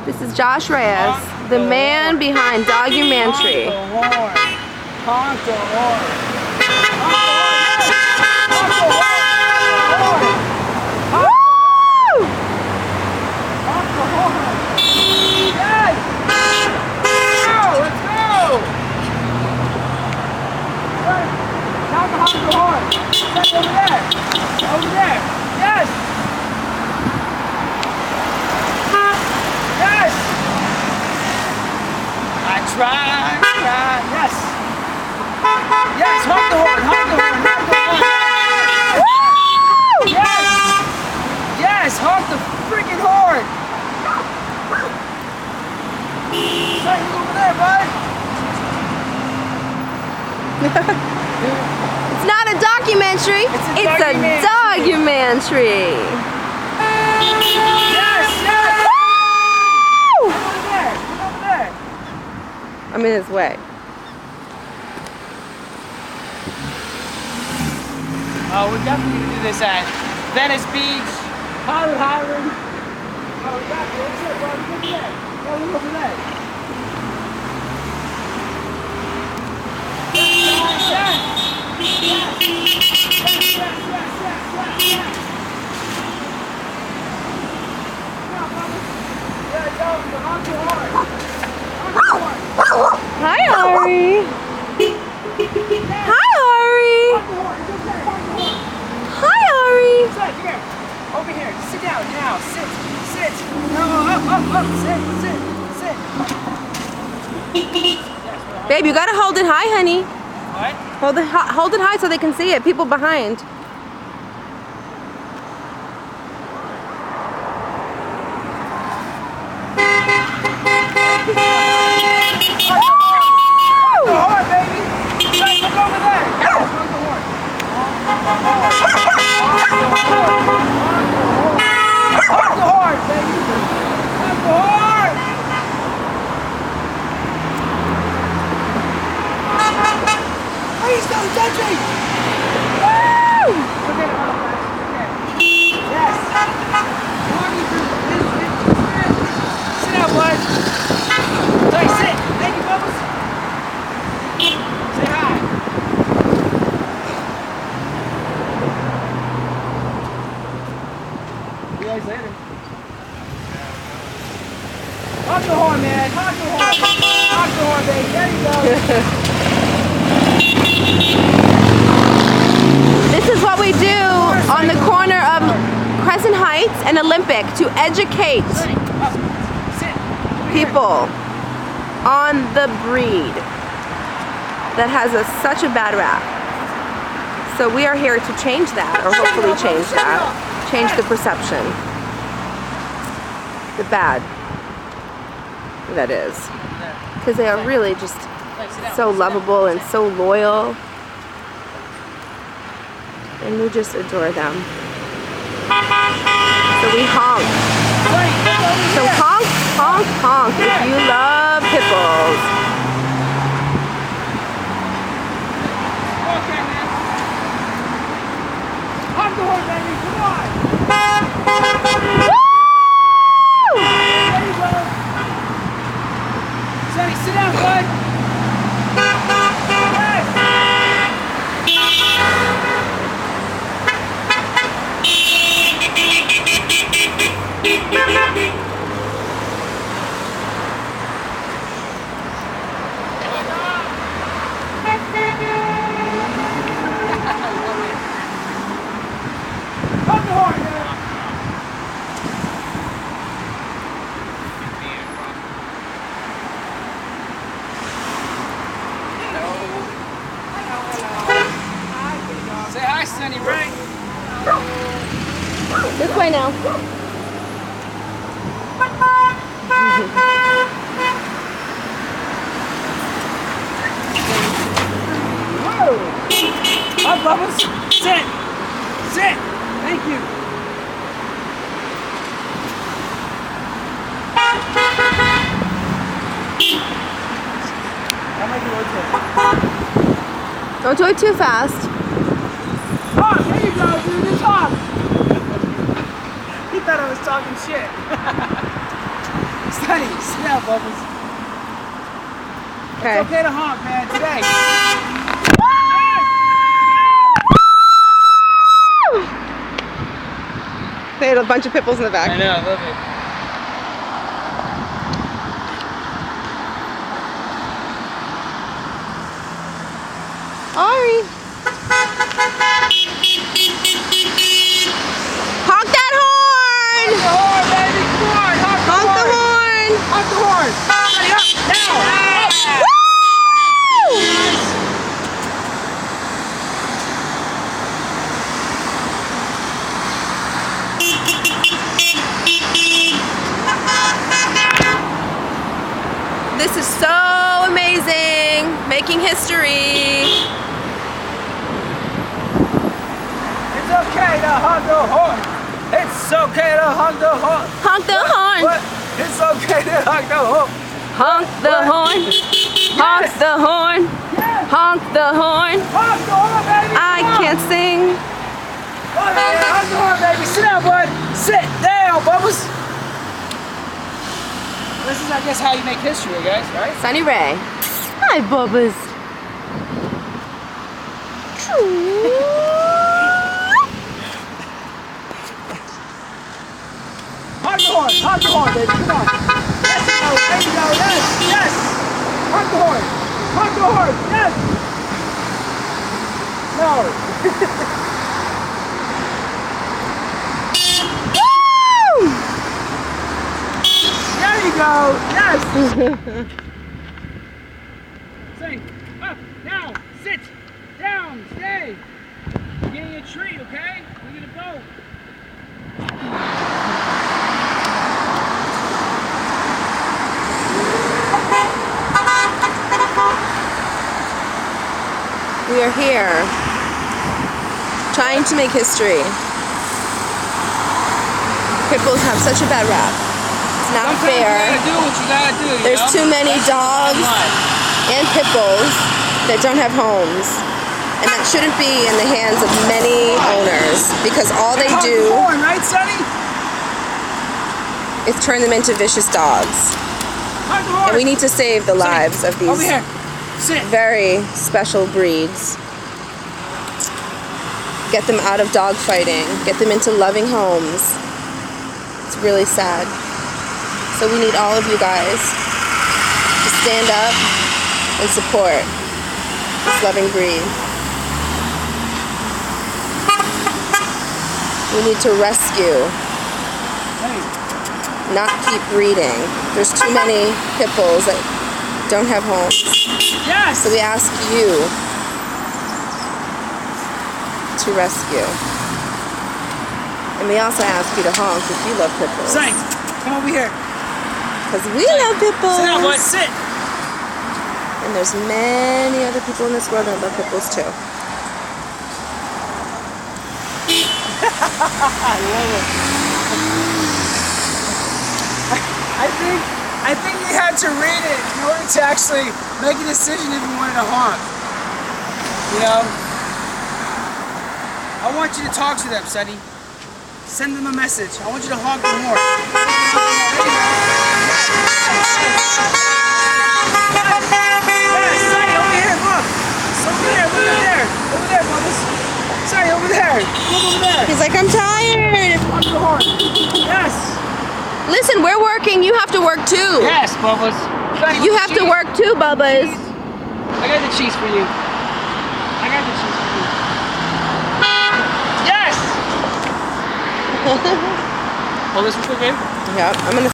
This is Josh Reyes, the man behind Dogumantry. Honk the horn. Over there. Yes. Yes. I try. Yes. Yes. Honk the horn. Honk the horn. Honk the horn. Woo! Yes. Yes. Honk the freaking horn. Hey, you over there, bud. It's not a documentary, it's a Dogumantry. Yes, yes! Woo! Get over there, get over there. I'm in his way. Oh, we definitely need to do this at Venice Beach, Hollywood Highland. Oh, we got this. That's it, bro. Look over there. Oh, look over there. Yes! Hi, Ari. Hi, Ari. Hi, Ari. Over here. Sit down now. Sit. No, up. Sit. Babe, you gotta hold it high, honey. What? Hold it high so they can see it. People behind. The horn, baby. Look over there. Honk the horn. Honk the horn, baby. Honk the horn. Please don't touch me. Woo! Okay. Yes. Sit down, bud. Hey, sit. Thank you, Bubbles. Say hi. See you guys later. Honk the horn, man. Honk the horn. Honk the horn, baby. There you go. This is what we do on the corner of Crescent Heights and Olympic to educate people on the breed that has such a bad rap. So we are here to change that, or hopefully change that. Change the perception. The bad, that is. Because they are really just so lovable and so loyal. And we just adore them. So we honk. So honk, honk, honk if you love hippos. Okay, man. Honk the horn, baby. Come on. Woo! There you go. Sonny, sit down, bud. Say hi, Sonny, right? This way now. Whoa! Up, Bubbles. Sit. Sit. Thank you. Don't do it too fast. Oh, there you go, dude. Just talk. He thought I was talking shit. Sonny, sit down, Bubbles. Okay. It's okay to honk, man, today. They had a bunch of pipples in the back. I know, I love it. Ari. Honk that horn! Honk the horn, baby, come on, honk the Honk the horn. horn! Honk the horn. Sonny, up, now. Woo! This is so amazing! Making history! It's okay to honk the horn. It's okay to honk the horn. Honk the horn! What? It's okay to honk the horn. Honk the horn! Honk the horn! Yes. Honk the horn! Honk the horn, baby. I come on. can't sing. Oh, yeah, honk the horn, baby. Sit down, bud. Sit down, Bubbles. This is, I guess, how you make history, I guess, right? Sunny Ray. Hi, Bubba's. Honk the horn, baby. Come on. Yes, there you go. Yes, yes. Honk the horn. Honk the horn. Yes. No. There you go. Yes. Sing. Up. Now. Sit. Down. Stay. You're getting a treat, okay? We're gonna go. We are here, trying to make history. Pipples have such a bad rap. It's not Sometimes fair. you gotta do what you gotta do. You There's know? too many That's dogs and pipples that don't have homes. And that shouldn't be in the hands of many owners, because all they Honk the do horn, right, Sonny? is turn them into vicious dogs. Honk the horn. And we need to save the lives of Over these here. Sit. very special breeds. Get them out of dog fighting. Get them into loving homes. It's really sad. So we need all of you guys to stand up and support this loving breed. We need to rescue, Hey. not keep breeding. There's too many pipples that don't have homes. Yes. So we ask you to rescue. And we also ask you to honk if you love pipples. Sing. Come over here. Because we love pipples. Sit down, bud. Sit. And there's many other people in this world that love pipples too. I love it. I think you had to read it in order to actually make a decision if you wanted to honk. You know? I want you to talk to them, Sonny. Send them a message. I want you to honk them more. Yes, Sonny, over here, look. It's over there, look over there. Over there, Bubbles. Sonny, over there. Look over there. He's like, I'm tired. Honk the horn. Yes. Listen, we're working. You have to work too. Yes, Bubbles. Sonny, You with have the to cheese. work too, Bubba's. I got the cheese for you. I got the cheese for you. Yes! Hold this real quick, babe. Yeah, I'm gonna